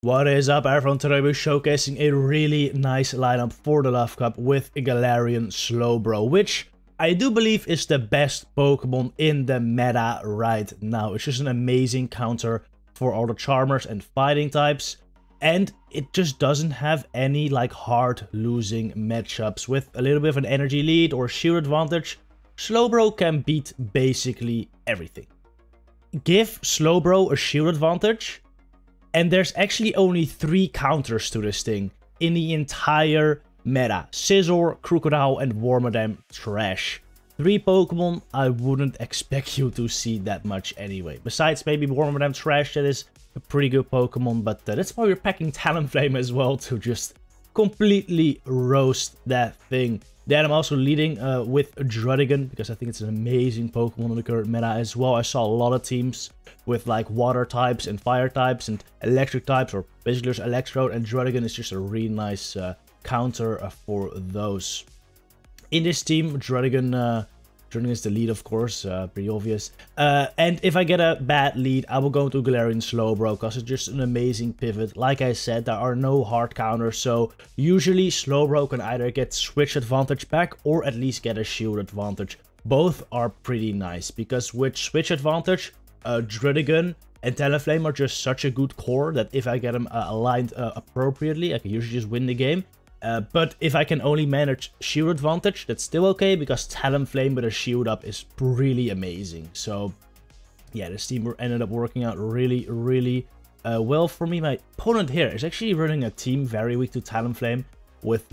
What is up, everyone? Today we're showcasing a really nice lineup for the Love Cup with a Galarian Slowbro, which I do believe is the best Pokemon in the meta right now. It's just an amazing counter for all the Charmers and fighting types, and it just doesn't have any like hard losing matchups. With a little bit of an energy lead or shield advantage, Slowbro can beat basically everything. Give Slowbro a shield advantage, and there's actually only 3 counters to this thing in the entire meta. Scizor, Crocodile, and Wormadam trash. 3 Pokemon I wouldn't expect you to see that much anyway. Besides maybe Wormadam trash, that is a pretty good Pokemon, but that's why we're packing Talonflame as well, to just completely roast that thing. Then I'm also leading with Druddigon, because I think it's an amazing Pokemon in the current meta as well. I saw a lot of teams with like water types and fire types and electric types, or basically there's Electrode, and Druddigon is just a really nice counter for those. In this team, Druddigon is the lead, of course, pretty obvious. And if I get a bad lead, I will go to Galarian Slowbro, because it's just an amazing pivot. Like I said, there are no hard counters, so usually Slowbro can either get switch advantage back or at least get a shield advantage. Both are pretty nice, because with switch advantage, Druddigon and Talonflame are just such a good core that if I get them aligned appropriately, I can usually just win the game. But if I can only manage shield advantage, that's still okay, because Talonflame with a shield up is really amazing. So yeah, this team ended up working out really well for me. My opponent here is actually running a team very weak to Talonflame with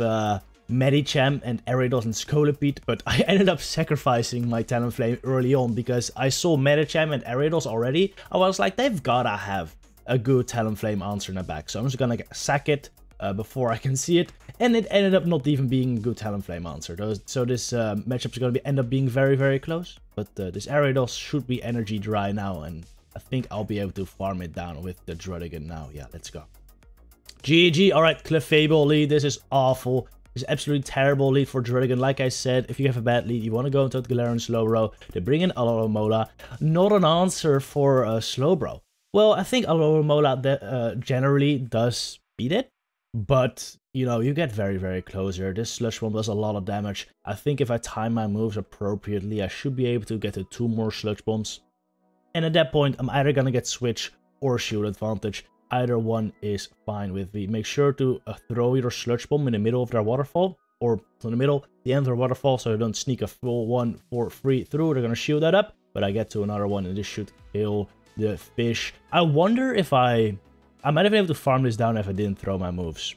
Medicham and Ariados and Scolipede, but I ended up sacrificing my Talonflame early on because I saw Medicham and Ariados already. I was like, they've gotta have a good Talonflame answer in the back, so I'm just gonna sack it before I can see it, and it ended up not even being a good Talonflame answer. So this matchup is going to end up being very close, but this Ariados should be energy dry now, and I think I'll be able to farm it down with the Druddigon now. Yeah, let's go. GG. Alright, Clefable Lead. This is awful. This is absolutely terrible lead for Druddigon. Like I said, if you have a bad lead, you want to go into Galarian Slowbro. They bring in Alomola. Not an answer for Slowbro. Well, I think Alomola generally does beat it, but, you know, you get very close here. This Sludge Bomb does a lot of damage. I think if I time my moves appropriately, I should be able to get to 2 more Sludge Bombs. And at that point, I'm either gonna get Switch or Shield Advantage. Either one is fine with me. Make sure to throw your Sludge Bomb in the middle of their waterfall, or in the middle, the end of their waterfall, so you don't sneak a full one for free through. They're gonna shield that up, but I get to another one, and this should kill the fish. I wonder if I might have been able to farm this down if I didn't throw my moves,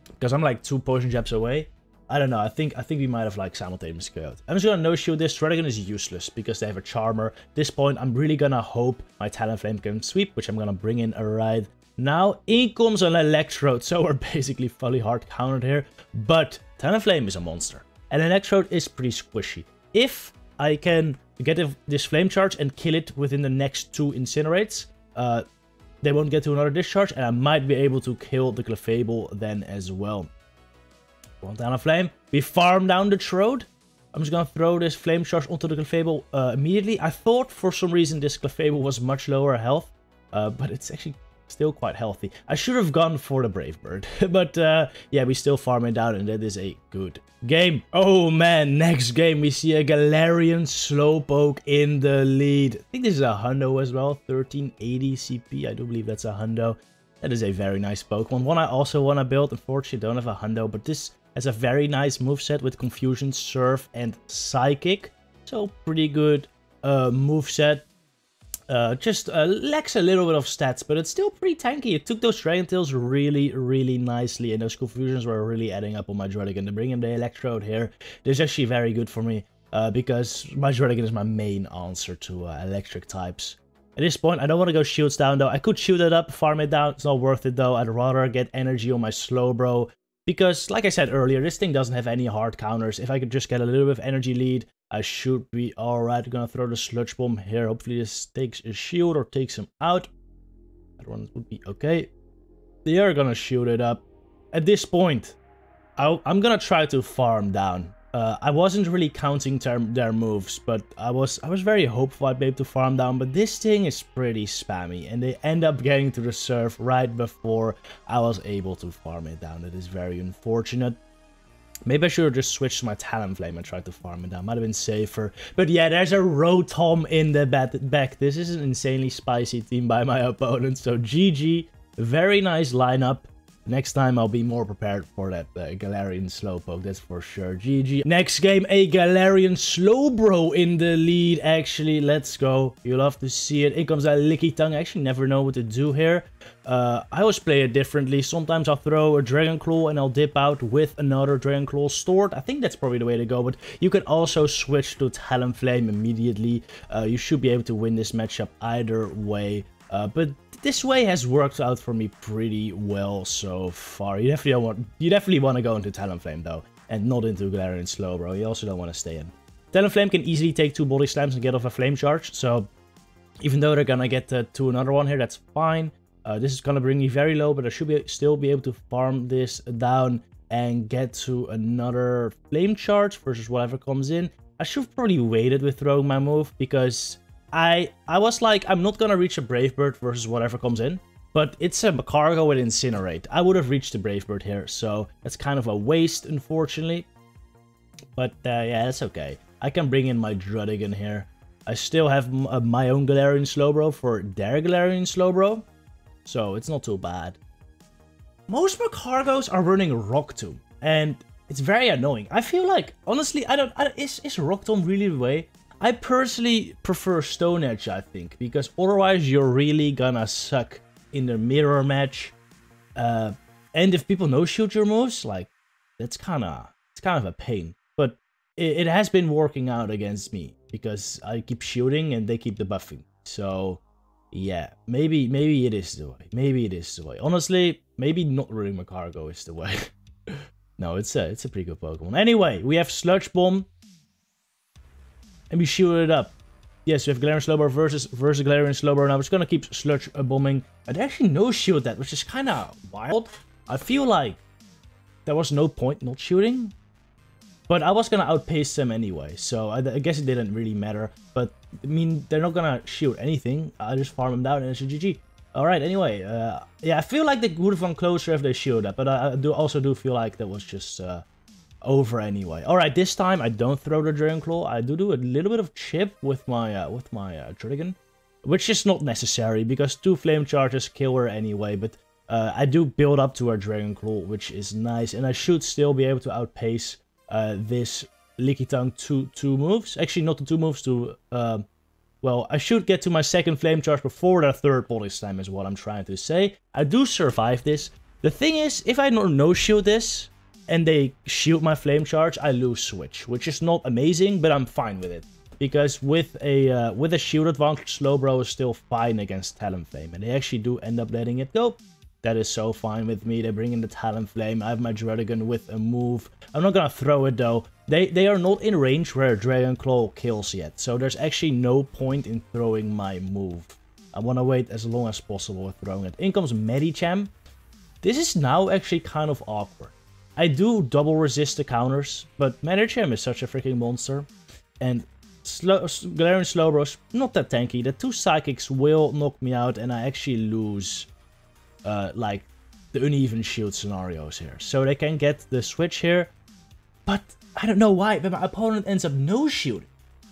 because I'm like 2 poison jabs away. I don't know. I think we might have like simultaneously killed. I'm just gonna no-shield this. Druddigon is useless because they have a Charmer. At this point, I'm really gonna hope my Talonflame can sweep, which I'm gonna bring in right now. In comes an Electrode, so we're basically fully hard countered here. But Talonflame is a monster, and Electrode is pretty squishy. If I can get this Flame Charge and kill it within the next 2 Incinerates, they won't get to another discharge, and I might be able to kill the Clefable then as well. One Talonflame. We farm down the Trode. I'm just gonna throw this Flame Charge onto the Clefable immediately. I thought for some reason this Clefable was much lower health, but it's actually still quite healthy. I should have gone for the Brave Bird, but yeah, we still farm it down, and that is a good game. Oh man, next game we see a Galarian Slowpoke in the lead. I think this is a hundo as well, 1380 CP. I do believe that's a hundo. That is a very nice Pokemon. One I also want to build. Unfortunately, don't have a hundo, but this has a very nice moveset with Confusion, Surf, and Psychic. So pretty good moveset. Just lacks a little bit of stats, but it's still pretty tanky. It took those Dragon Tails really nicely, and those Confusions were really adding up on my Druddigon. To bring in the Electrode here, this is actually very good for me, because my Druddigon is my main answer to electric types. At this point, I don't want to go shields down, though. I could shield it up, farm it down. It's not worth it, though. I'd rather get energy on my Slowbro, because, like I said earlier, this thing doesn't have any hard counters. If I could just get a little bit of energy lead, I should be alright. I'm gonna throw the Sludge Bomb here. Hopefully this takes a shield or takes him out. That one would be okay. They are gonna shield it up. At this point, I'm gonna try to farm down I wasn't really counting their moves, but I was very hopeful I'd be able to farm down, but this thing is pretty spammy, and they end up getting to the surf right before I was able to farm it down. That is very unfortunate. Maybe I should have just switched to my Talonflame and tried to farm it down. Might have been safer. But yeah, there's a Rotom in the back. This is an insanely spicy team by my opponent, so GG. Very nice lineup. Next time I'll be more prepared for that Galarian Slowpoke, that's for sure. GG. Next game, a Galarian Slowbro in the lead, actually. Let's go. You'll love to see it. In comes that Licky Tongue. I actually never know what to do here. I always play it differently. Sometimes I'll throw a Dragon Claw and I'll dip out with another Dragon Claw stored. I think that's probably the way to go, but you can also switch to Talonflame immediately. You should be able to win this matchup either way. But this way has worked out for me pretty well so far. You definitely want to go into Talonflame though, and not into Galarian Slowbro. You also don't want to stay in. Talonflame can easily take 2 body slams and get off a flame charge, so even though they're gonna get to another one here, that's fine. This is gonna bring me very low, but I should still be able to farm this down and get to another flame charge versus whatever comes in. I should have probably waited with throwing my move, because I was like, I'm not gonna reach a Brave Bird versus whatever comes in, but it's a Magcargo with Incinerate. I would have reached the Brave Bird here, so that's kind of a waste, unfortunately. But yeah, that's okay. I can bring in my Druddigon here. I still have my own Galarian Slowbro for their Galarian Slowbro, so it's not too bad. Most Magcargos are running Rock Tomb, and it's very annoying. I feel like, honestly, is Rock Tomb really the way? I personally prefer Stone Edge, I think, because otherwise you're really gonna suck in the mirror match. And if people no-shoot your moves, like, it's kind of a pain. But it has been working out against me, because I keep shooting and they keep debuffing. So, yeah, maybe it is the way. Maybe it is the way. Honestly, maybe not running Magcargo is the way. No, it's a pretty good Pokemon. Anyway, we have Sludge Bomb. And we shoot it up. Yes, we have Galarian Slowbro versus Galarian Slowbro. Now we're just gonna keep Sludge bombing. And they actually no-shield that, which is kind of wild. I feel like there was no point not shooting. But I was gonna outpace them anyway, so I guess it didn't really matter. But, I mean, they're not gonna shield anything. I just farm them down and it's a GG. Alright, anyway, yeah, I feel like they would have gone closer if they shielded up. But I also do feel like that was just over anyway. Alright, this time I don't throw the Dragon Claw. I do a little bit of chip with my Druddigon, which is not necessary because 2 flame charges kill her anyway. But I do build up to her Dragon Claw, which is nice, and I should still be able to outpace this Licky Tongue 2 moves. Actually, not the 2 moves. Well, I should get to my 2nd flame charge before the 3rd body slam is what I'm trying to say. I do survive this. The thing is, if I no shield this and they shield my flame charge, I lose switch, which is not amazing, but I'm fine with it. Because with a shield advantage, Slowbro is still fine against Talonflame, and they actually do end up letting it go. That is so fine with me. They bring in the Talonflame. I have my Druddigon with a move. I'm not gonna throw it though. They are not in range where Dragon Claw kills yet, so there's actually no point in throwing my move. I want to wait as long as possible with throwing it. In comes Medicham. This is now actually kind of awkward. I do double resist the counters, but Medicham is such a freaking monster. And Galarian Slowbro's not that tanky. The 2 Psychics will knock me out, and I actually lose like the uneven shield scenarios here. So they can get the switch here, but I don't know why, but my opponent ends up no-shielding.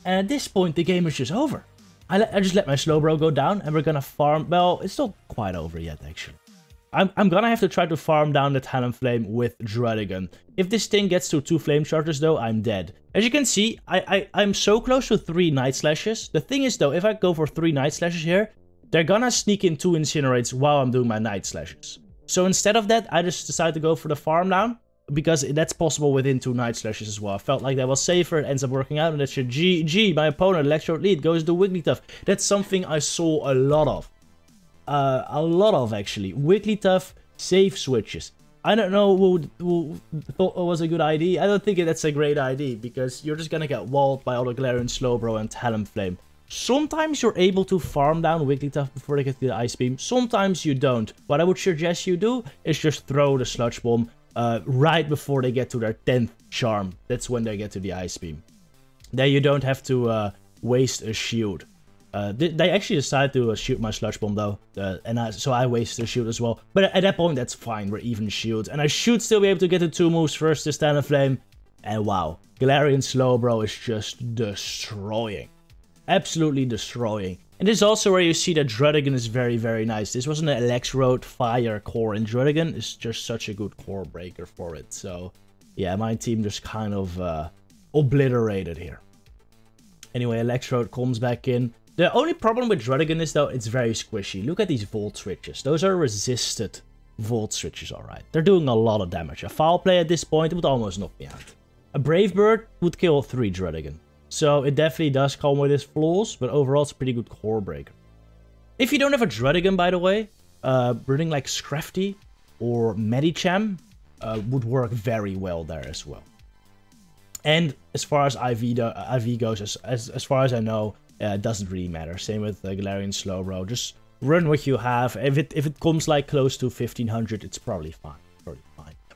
And at this point, the game is just over. I just let my Slowbro go down, and we're gonna farm. Well, it's not quite over yet, actually. I'm gonna have to try to farm down the Talonflame with Druddigon. If this thing gets to 2 flame charges though, I'm dead. As you can see, I'm so close to 3 Night Slashes. The thing is though, if I go for 3 Night Slashes here, they're gonna sneak in 2 Incinerates while I'm doing my Night Slashes. So instead of that, I just decided to go for the farm down, because that's possible within 2 Night Slashes as well. I felt like that was safer, it ends up working out, and that's your GG. My opponent, Electrode Lead, goes to Wigglytuff. That's something I saw a lot of. Actually. Wigglytuff, safe switches. I don't know who thought it was a good idea. I don't think that's a great idea, because you're just gonna get walled by all the Galarian Slowbro and Talonflame. Sometimes you're able to farm down Wigglytuff before they get to the Ice Beam. Sometimes you don't. What I would suggest you do is just throw the Sludge Bomb. right before they get to their 10th charm. That's when they get to the Ice Beam. Then you don't have to waste a shield. They actually decided to shoot my Sludge Bomb though, so I wasted a shield as well. But at that point, that's fine, we're even shields. And I should still be able to get the 2 moves first this Talonflame. And wow, Galarian Slowbro is just destroying. Absolutely destroying. And this is also where you see that Druddigon is very, very nice. This wasn't an Electrode Fire core, and Druddigon is just such a good core breaker for it. So yeah, my team just kind of obliterated here. Anyway, Electrode comes back in. The only problem with Druddigon is, though, it's very squishy. Look at these Volt Switches. Those are resisted Volt Switches, alright. They're doing a lot of damage. A Foul Play at this point would almost knock me out. A Brave Bird would kill 3 Druddigon. So it definitely does come with its flaws, but overall it's a pretty good core breaker. If you don't have a Druddigon, by the way, running like Scrafty or Medicham would work very well there as well. And as far as IV goes, as far as I know, it doesn't really matter. Same with Galarian Slowbro. Just run what you have. If it comes like close to 1500, it's probably fine.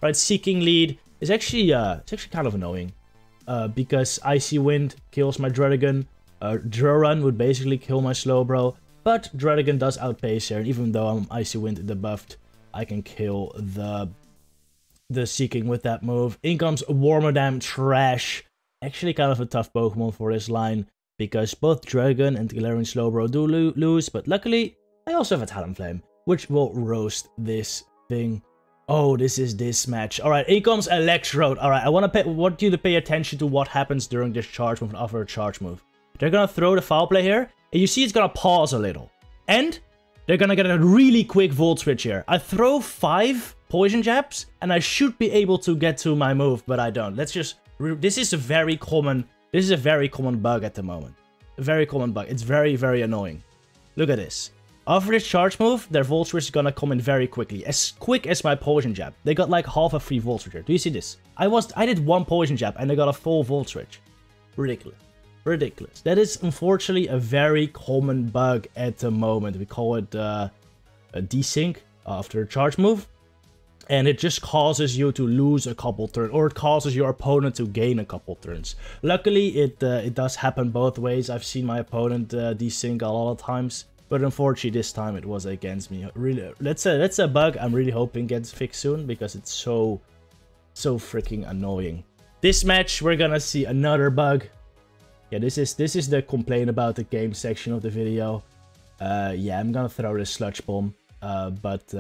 Right, Seaking Lead is actually it's actually kind of annoying. Because Icy Wind kills my Druddigon. Drurun would basically kill my Slowbro. But Druddigon does outpace here. And even though I'm Icy Wind debuffed, I can kill the Seaking with that move. In comes Wormadam Trash. Actually kind of a tough Pokemon for this line. Because both Druddigon and Galarian Slowbro do lose. But luckily, I also have a Talonflame, which will roast this thing. Oh, this is this match. Alright, in comes Electrode. Alright, I want you to pay attention to what happens during this charge move after a charge move. They're gonna throw the Foul Play here, and you see it's gonna pause a little. And they're gonna get a really quick Volt Switch here. I throw 5 Poison Jabs, and I should be able to get to my move, but I don't. Let's just... This is a very common bug at the moment. A very common bug. It's very, very annoying. Look at this. After this charge move, their Volt Switch is gonna come in very quickly. As quick as my Poison Jab. They got like half a free Volt Switch here. Do you see this? I did 1 Poison Jab and they got a full Volt Switch. Ridiculous. Ridiculous. That is unfortunately a very common bug at the moment. We call it a desync after a charge move. And it just causes you to lose a couple turns, or it causes your opponent to gain a couple turns. Luckily, it does happen both ways. I've seen my opponent desync a lot of times. But unfortunately, this time it was against me. Really, that's a bug I'm really hoping gets fixed soon, because it's so freaking annoying. This match, we're gonna see another bug. Yeah, this is the complain about the game section of the video. Yeah, I'm gonna throw the Sludge Bomb. But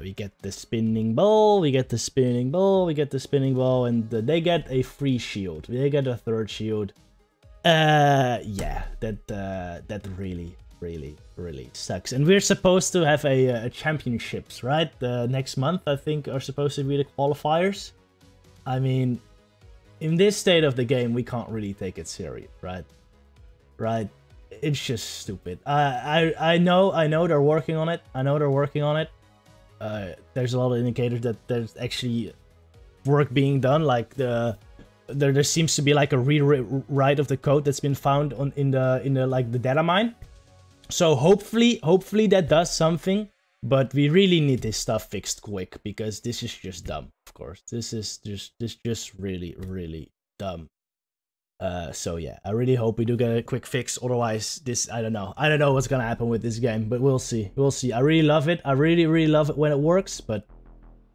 we get the Spinning Ball, we get the Spinning Ball, we get the Spinning Ball, and they get a free shield. They get a 3rd shield. Yeah, that really sucks. And we're supposed to have a championships, right? Next month, I think, are supposed to be the qualifiers. I mean, in this state of the game, we can't really take it serious, right? Right? It's just stupid. I know they're working on it. There's a lot of indicators that there's actually work being done. Like there seems to be like a rewrite of the code that's been found in the like the data mine. So hopefully that does something. But we really need this stuff fixed quick, because this is just dumb. Of course, this is just really dumb. So yeah, I really hope we do get a quick fix. Otherwise, I don't know what's gonna happen with this game, but we'll see. I really love it. I really love it when it works, but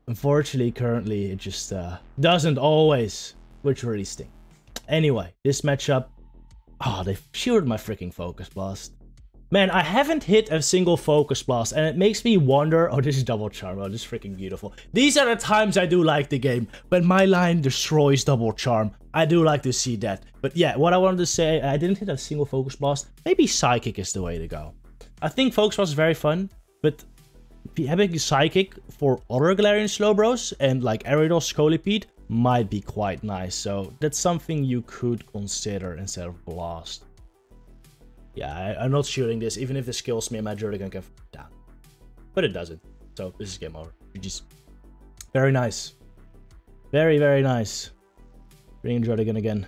unfortunately, currently it just doesn't always, which really stinks. Anyway, this matchup, oh, they shielded my freaking Focus Blast. Man, I haven't hit a single Focus Blast, and it makes me wonder... Oh, this is Double Charm. Oh, this is freaking beautiful. These are the times I do like the game, but my line destroys Double Charm. I do like to see that. But yeah, what I wanted to say, I didn't hit a single Focus Blast. Maybe Psychic is the way to go. I think Focus Blast is very fun, but having Psychic for other Galarian Slowbros and like Aerodol Scolipede might be quite nice. So that's something you could consider instead of Blast. Yeah, I'm not shooting this, even if this kills me and my Druddigon can down. But it doesn't. So this is game over. GG's. Very nice. Very nice. Bring Druddigon again.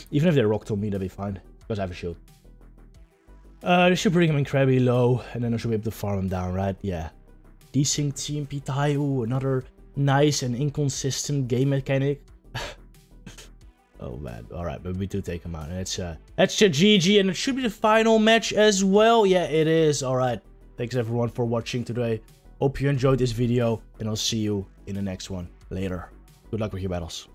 Even if they rock to me, that'd be fine. Because I have a shield. They should bring him incredibly low, and then I should be able to farm him down, right? Yeah. Desync TMP Tai. Ooh, another nice and inconsistent game mechanic. Oh man, alright, but we do take him out. And it's that's a GG, and it should be the final match as well. Yeah, it is. Alright, thanks everyone for watching today. Hope you enjoyed this video, and I'll see you in the next one later. Good luck with your battles.